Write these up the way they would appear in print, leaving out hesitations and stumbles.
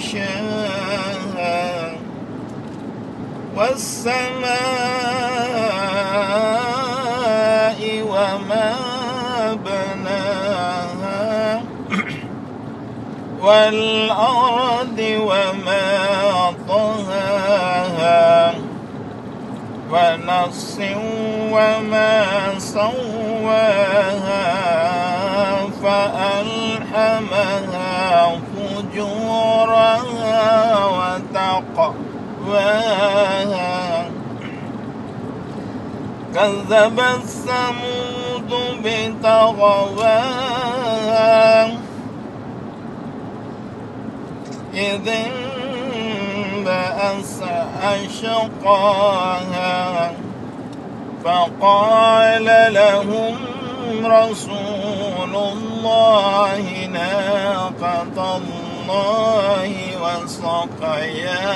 يغشاها والسماء وما بناها والأرض وما طهاها ونفس وما سواها فألهمها فجورها وتقواها كذبت ثمود بطغواها إذ انبعث أشقاها فقال لهم رسول الله ناقة الله وسقياها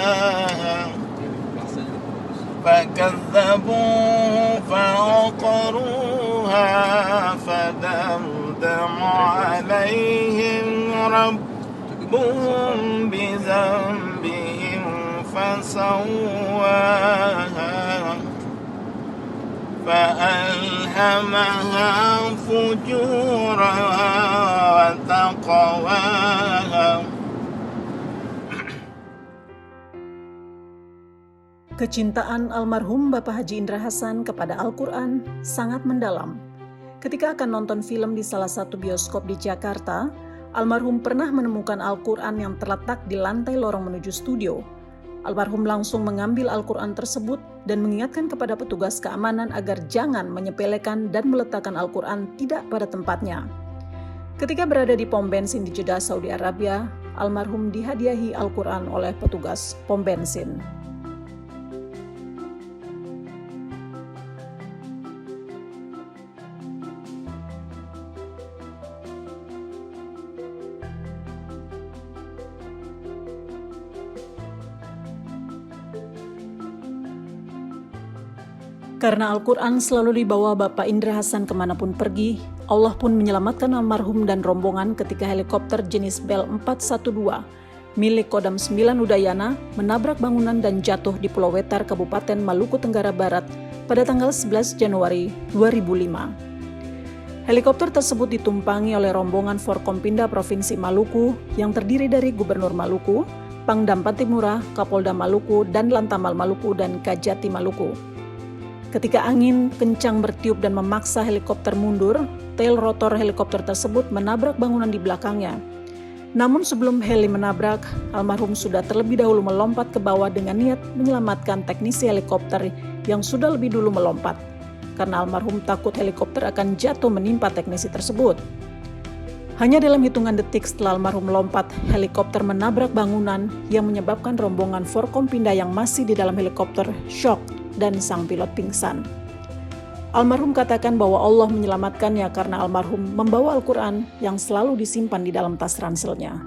فكذبوا فعقروها فدمدم عليهم ربهم بذنبهم فسواها فألهمها فجورها وتقواها. Kecintaan almarhum Bapak Haji Indra Hasan kepada Al-Quran sangat mendalam. Ketika akan nonton film di salah satu bioskop di Jakarta, almarhum pernah menemukan Al-Quran yang terletak di lantai lorong menuju studio. Almarhum langsung mengambil Al-Quran tersebut dan mengingatkan kepada petugas keamanan agar jangan menyepelekan dan meletakkan Al-Quran tidak pada tempatnya. Ketika berada di pom bensin di Jeddah, Saudi Arabia, almarhum dihadiahi Al-Quran oleh petugas pom bensin. Karena Al-Quran selalu dibawa Bapak Indra Hasan kemanapun pergi, Allah pun menyelamatkan almarhum dan rombongan ketika helikopter jenis Bell 412 milik Kodam 9 Udayana menabrak bangunan dan jatuh di Pulau Wetar, Kabupaten Maluku Tenggara Barat pada tanggal 11 Januari 2005. Helikopter tersebut ditumpangi oleh rombongan Forkompinda Provinsi Maluku yang terdiri dari Gubernur Maluku, Pangdam Patimura, Kapolda Maluku, dan Lantamal Maluku dan Kajati Maluku. Ketika angin kencang bertiup dan memaksa helikopter mundur, tail rotor helikopter tersebut menabrak bangunan di belakangnya. Namun sebelum heli menabrak, almarhum sudah terlebih dahulu melompat ke bawah dengan niat menyelamatkan teknisi helikopter yang sudah lebih dulu melompat. Karena almarhum takut helikopter akan jatuh menimpa teknisi tersebut. Hanya dalam hitungan detik setelah almarhum melompat, helikopter menabrak bangunan yang menyebabkan rombongan Forkompinda yang masih di dalam helikopter syok dan sang pilot pingsan. Almarhum katakan bahwa Allah menyelamatkannya karena almarhum membawa Al-Quran yang selalu disimpan di dalam tas ranselnya.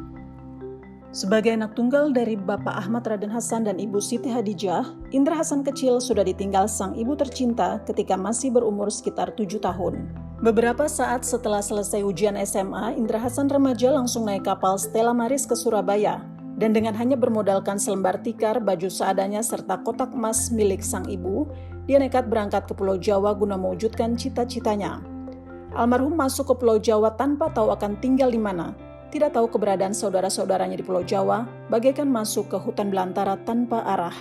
Sebagai anak tunggal dari Bapak Ahmad Raden Hasan dan Ibu Siti Hadijah, Indra Hasan kecil sudah ditinggal sang ibu tercinta ketika masih berumur sekitar 7 tahun. Beberapa saat setelah selesai ujian SMA, Indra Hasan remaja langsung naik kapal Stella Maris ke Surabaya. Dan dengan hanya bermodalkan selembar tikar, baju seadanya, serta kotak emas milik sang ibu, dia nekat berangkat ke Pulau Jawa guna mewujudkan cita-citanya. Almarhum masuk ke Pulau Jawa tanpa tahu akan tinggal di mana, tidak tahu keberadaan saudara-saudaranya di Pulau Jawa, bagaikan masuk ke hutan belantara tanpa arah.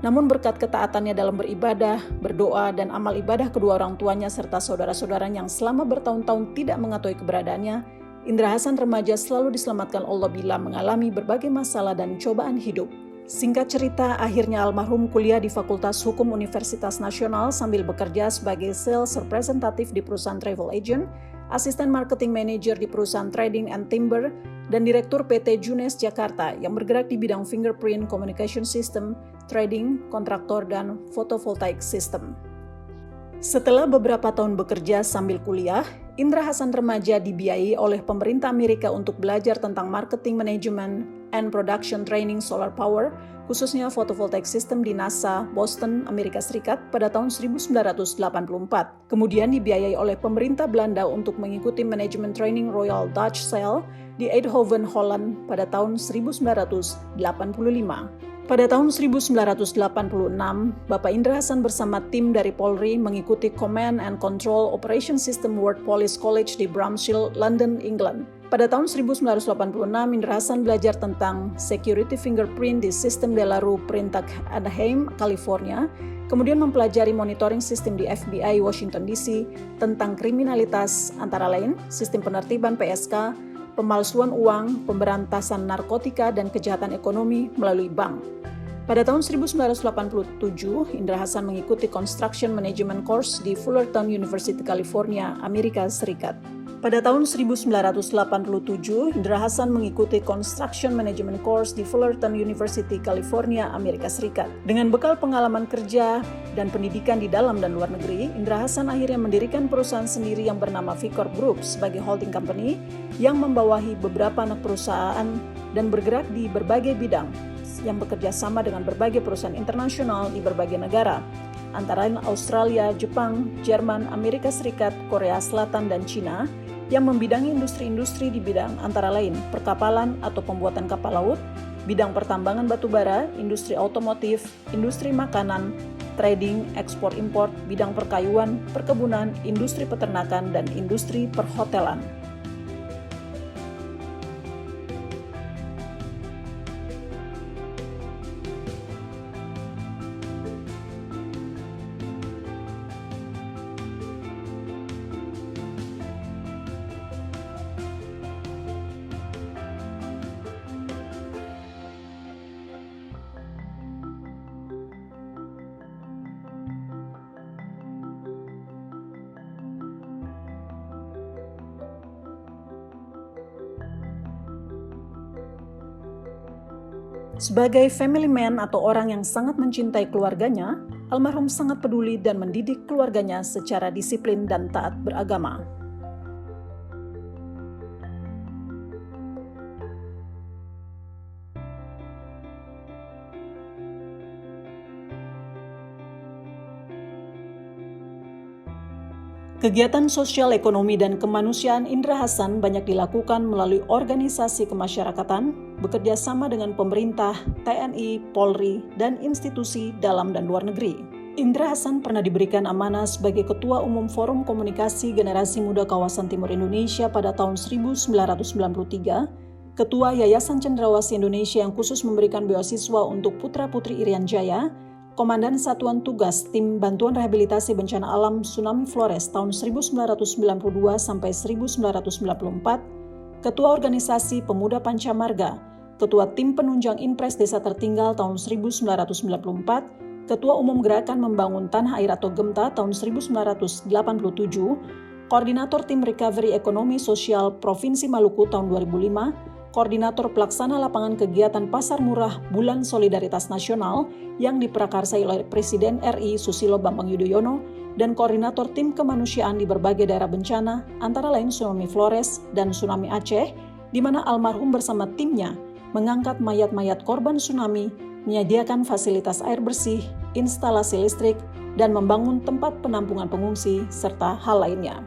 Namun berkat ketaatannya dalam beribadah, berdoa, dan amal ibadah kedua orang tuanya serta saudara-saudaranya yang selama bertahun-tahun tidak mengetahui keberadaannya, Indra Hasan remaja selalu diselamatkan Allah bila mengalami berbagai masalah dan cobaan hidup. Singkat cerita, akhirnya almarhum kuliah di Fakultas Hukum Universitas Nasional sambil bekerja sebagai sales representative di perusahaan travel agent, asisten marketing manager di perusahaan trading and timber, dan direktur PT Junes Jakarta yang bergerak di bidang fingerprint communication system, trading, kontraktor, dan photovoltaic system. Setelah beberapa tahun bekerja sambil kuliah, Indra Hasan remaja dibiayai oleh pemerintah Amerika untuk belajar tentang marketing manajemen and Production Training Solar Power, khususnya photovoltaic system di NASA, Boston, Amerika Serikat pada tahun 1984. Kemudian dibiayai oleh pemerintah Belanda untuk mengikuti manajemen training Royal Dutch Shell di Eindhoven, Holland pada tahun 1985. Pada tahun 1986, Bapak Indra Hasan bersama tim dari Polri mengikuti Command and Control Operation System World Police College di Bramshill, London, England. Pada tahun 1986, Indra Hasan belajar tentang security fingerprint di sistem de la Rue Printac Anaheim, California, kemudian mempelajari monitoring sistem di FBI, Washington DC, tentang kriminalitas antara lain sistem penertiban PSK, pemalsuan uang, pemberantasan narkotika, dan kejahatan ekonomi melalui bank. Pada tahun 1987, Indra Hasan mengikuti Construction Management Course di Fullerton University, California, Amerika Serikat. Pada tahun 1987, Indra Hasan mengikuti Construction Management Course di Fullerton University, California, Amerika Serikat. Dengan bekal pengalaman kerja dan pendidikan di dalam dan luar negeri, Indra Hasan akhirnya mendirikan perusahaan sendiri yang bernama Vicor Group sebagai holding company yang membawahi beberapa anak perusahaan dan bergerak di berbagai bidang yang bekerja sama dengan berbagai perusahaan internasional di berbagai negara, antara lain Australia, Jepang, Jerman, Amerika Serikat, Korea Selatan, dan Cina, yang membidangi industri-industri di bidang antara lain perkapalan atau pembuatan kapal laut, bidang pertambangan batu bara, industri otomotif, industri makanan, trading, ekspor-impor, bidang perkayuan, perkebunan, industri peternakan, dan industri perhotelan. Sebagai family man atau orang yang sangat mencintai keluarganya, almarhum sangat peduli dan mendidik keluarganya secara disiplin dan taat beragama. Kegiatan sosial ekonomi dan kemanusiaan Indra Hasan banyak dilakukan melalui organisasi kemasyarakatan, bekerja sama dengan pemerintah, TNI, Polri, dan institusi dalam dan luar negeri. Indra Hasan pernah diberikan amanah sebagai Ketua Umum Forum Komunikasi Generasi Muda Kawasan Timur Indonesia pada tahun 1993, Ketua Yayasan Cendrawasih Indonesia yang khusus memberikan beasiswa untuk putra-putri Irian Jaya, Komandan Satuan Tugas Tim Bantuan Rehabilitasi Bencana Alam Tsunami Flores tahun 1992 sampai 1994, Ketua Organisasi Pemuda Pancamarga, Ketua Tim Penunjang Inpres Desa Tertinggal tahun 1994, Ketua Umum Gerakan Membangun Tanah Air atau GEMTA tahun 1987, Koordinator Tim Recovery Ekonomi Sosial Provinsi Maluku tahun 2005, Koordinator Pelaksana Lapangan Kegiatan Pasar Murah Bulan Solidaritas Nasional yang diprakarsai oleh Presiden RI Susilo Bambang Yudhoyono, dan Koordinator Tim Kemanusiaan di berbagai daerah bencana, antara lain Tsunami Flores dan Tsunami Aceh, di mana almarhum bersama timnya mengangkat mayat-mayat korban tsunami, menyediakan fasilitas air bersih, instalasi listrik, dan membangun tempat penampungan pengungsi, serta hal lainnya.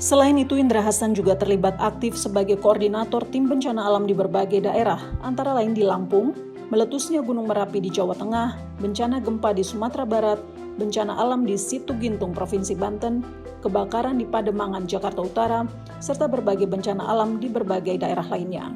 Selain itu, Indra Hasan juga terlibat aktif sebagai koordinator tim bencana alam di berbagai daerah, antara lain di Lampung, meletusnya Gunung Merapi di Jawa Tengah, bencana gempa di Sumatera Barat, bencana alam di Situ Gintung, Provinsi Banten, kebakaran di Pademangan, Jakarta Utara, serta berbagai bencana alam di berbagai daerah lainnya.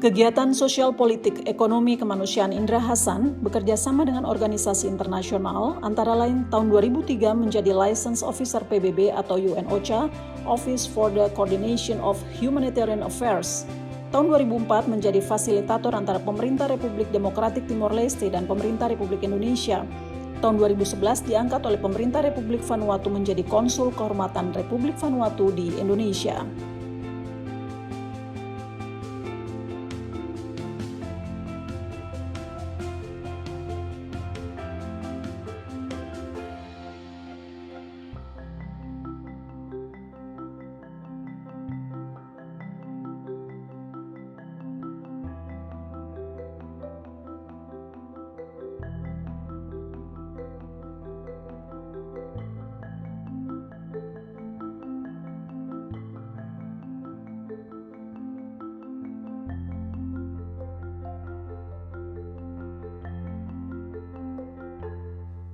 Kegiatan sosial politik ekonomi kemanusiaan Indra Hasan bekerja sama dengan organisasi internasional, antara lain tahun 2003 menjadi License Officer PBB atau UN-OCHA, Office for the Coordination of Humanitarian Affairs. Tahun 2004 menjadi fasilitator antara Pemerintah Republik Demokratik Timor Leste dan Pemerintah Republik Indonesia. Tahun 2011 diangkat oleh Pemerintah Republik Vanuatu menjadi Konsul Kehormatan Republik Vanuatu di Indonesia.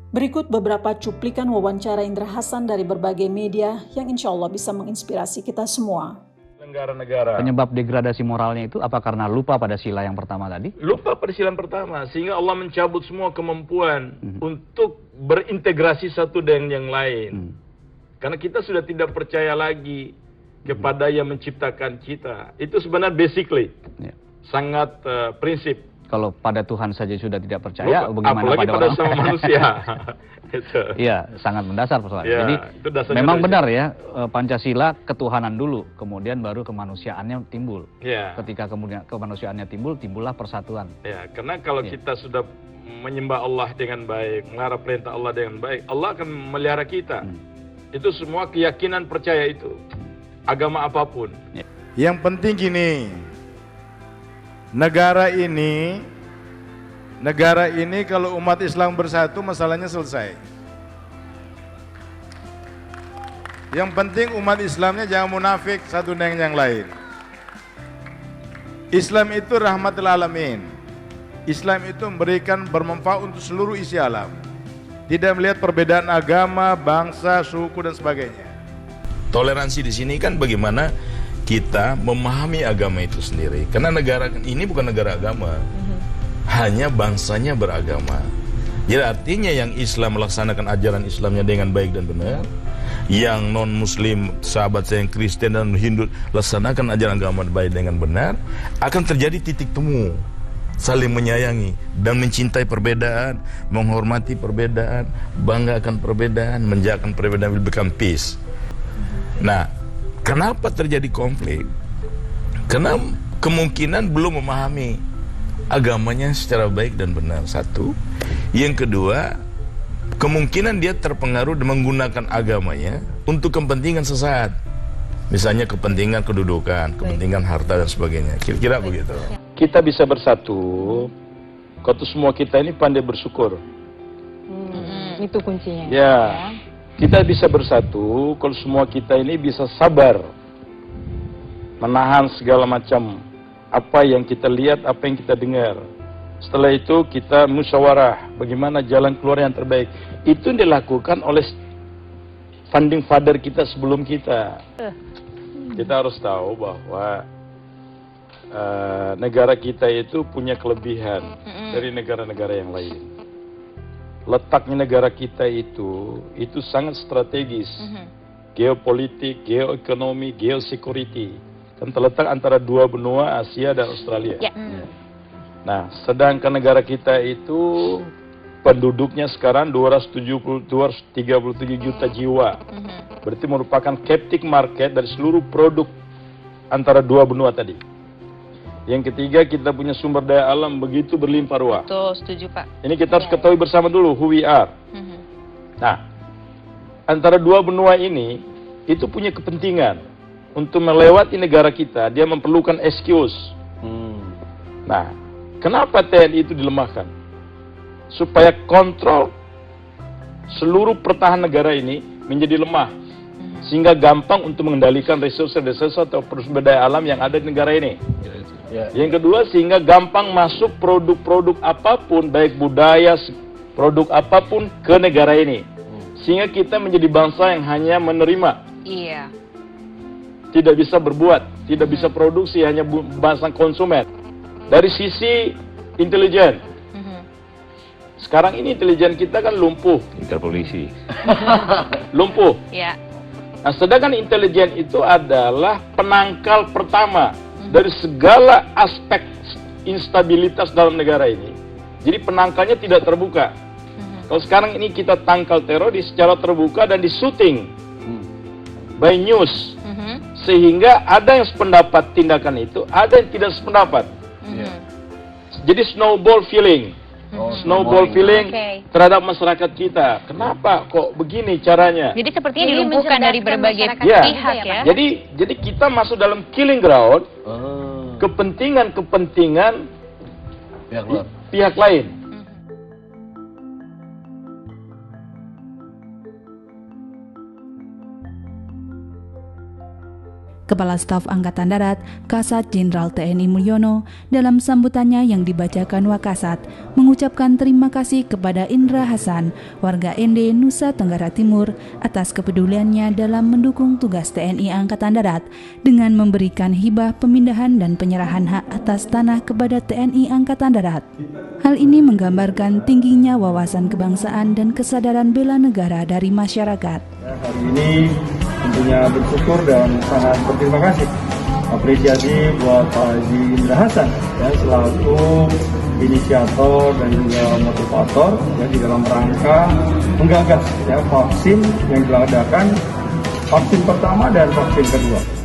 Berikut beberapa cuplikan wawancara Indra Hasan dari berbagai media yang insya Allah bisa menginspirasi kita semua. Negara-negara. Penyebab degradasi moralnya itu apa karena lupa pada sila yang pertama tadi? Lupa pada sila pertama, sehingga Allah mencabut semua kemampuan untuk berintegrasi satu dengan yang lain. Karena kita sudah tidak percaya lagi kepada yang menciptakan kita. Itu sebenarnya basically sangat prinsip. Kalau pada Tuhan saja sudah tidak percaya, bagaimana apalagi pada orang sama manusia. Iya, sangat mendasar persoalannya. Ya, Jadi itu dasarnya memang dari benar ya, Pancasila ketuhanan dulu, kemudian baru kemanusiaannya timbul. Ya. Ketika kemudian kemanusiaannya timbul, timbullah persatuan. Ya, karena kalau kita sudah menyembah Allah dengan baik, memelihara perintah Allah dengan baik, Allah akan memelihara kita. Itu semua keyakinan percaya itu. Agama apapun. Yang penting gini, negara ini kalau umat Islam bersatu masalahnya selesai. Yang penting umat Islamnya jangan munafik satu dengan yang lain. Islam itu rahmatul alamin. Islam itu memberikan bermanfaat untuk seluruh isi alam. Tidak melihat perbedaan agama, bangsa, suku dan sebagainya. Toleransi di sini kan bagaimana kita memahami agama itu sendiri. Karena negara ini bukan negara agama. Hanya bangsanya beragama. Jadi artinya yang Islam melaksanakan ajaran Islamnya dengan baik dan benar. Yang non-muslim, sahabat saya yang Kristen dan Hindu laksanakan ajaran agama baik dengan benar, akan terjadi titik temu. Saling menyayangi dan mencintai perbedaan, menghormati perbedaan, bangga akan perbedaan, menjaga perbedaan, will become peace. Nah, kenapa terjadi konflik? Karena kemungkinan belum memahami agamanya secara baik dan benar, satu. Yang kedua, kemungkinan dia terpengaruh dan menggunakan agamanya untuk kepentingan sesat. Misalnya kepentingan kedudukan, kepentingan harta dan sebagainya. Kira-kira begitu. Kita bisa bersatu kalau semua kita ini pandai bersyukur. Itu kuncinya. Ya. Kita bisa bersatu kalau semua kita ini bisa sabar menahan segala macam apa yang kita lihat, apa yang kita dengar. Setelah itu kita musyawarah bagaimana jalan keluar yang terbaik. Itu dilakukan oleh founding father kita sebelum kita. Kita harus tahu bahwa negara kita itu punya kelebihan dari negara-negara yang lain. Letaknya negara kita itu sangat strategis. Geopolitik, geoekonomi, geosecurity. Kan terletak antara dua benua Asia dan Australia. Nah, sedangkan negara kita itu penduduknya sekarang 237 juta jiwa. Berarti merupakan captive market dari seluruh produk antara dua benua tadi. Yang ketiga, kita punya sumber daya alam begitu berlimpah ruah. Betul, setuju Pak. Ini kita harus ketahui bersama dulu who we are. Nah, antara dua benua ini itu punya kepentingan untuk melewati negara kita. Dia memerlukan excuse. Nah, kenapa TNI itu dilemahkan? Supaya kontrol seluruh pertahanan negara ini menjadi lemah, sehingga gampang untuk mengendalikan resursi atau sumber daya alam yang ada di negara ini. Yang kedua, sehingga gampang masuk produk-produk apapun, baik budaya, produk apapun ke negara ini. Sehingga kita menjadi bangsa yang hanya menerima. Iya. Tidak bisa berbuat, tidak bisa produksi, hanya bangsa konsumen. Dari sisi intelijen, sekarang ini intelijen kita kan lumpuh. Interpolisi. Lumpuh. Iya. Nah, sedangkan intelijen itu adalah penangkal pertama dari segala aspek instabilitas dalam negara ini. Jadi penangkalnya tidak terbuka. Kalau sekarang ini kita tangkal teroris secara terbuka dan disuting by news. Sehingga ada yang sependapat tindakan itu, ada yang tidak sependapat. Jadi snowball feeling. Snowball feeling terhadap masyarakat kita. Kenapa kok begini caranya? Jadi sepertinya dilumpuhkan dari berbagai Ya. pihak ya. Jadi kita masuk dalam killing ground. Kepentingan pihak lain. Kepala Staf Angkatan Darat, Kasat Jenderal TNI Mulyono, dalam sambutannya yang dibacakan Wakasat, mengucapkan terima kasih kepada Indra Hasan, warga ND Nusa Tenggara Timur, atas kepeduliannya dalam mendukung tugas TNI Angkatan Darat dengan memberikan hibah pemindahan dan penyerahan hak atas tanah kepada TNI Angkatan Darat. Hal ini menggambarkan tingginya wawasan kebangsaan dan kesadaran bela negara dari masyarakat. Hari ini tentunya bersyukur dan sangat berterima kasih, apresiasi buat Pak Haji Indra Hasan ya, selaku inisiator dan juga motivator ya, di dalam rangka menggagas ya, vaksin yang diadakan, vaksin pertama dan vaksin kedua.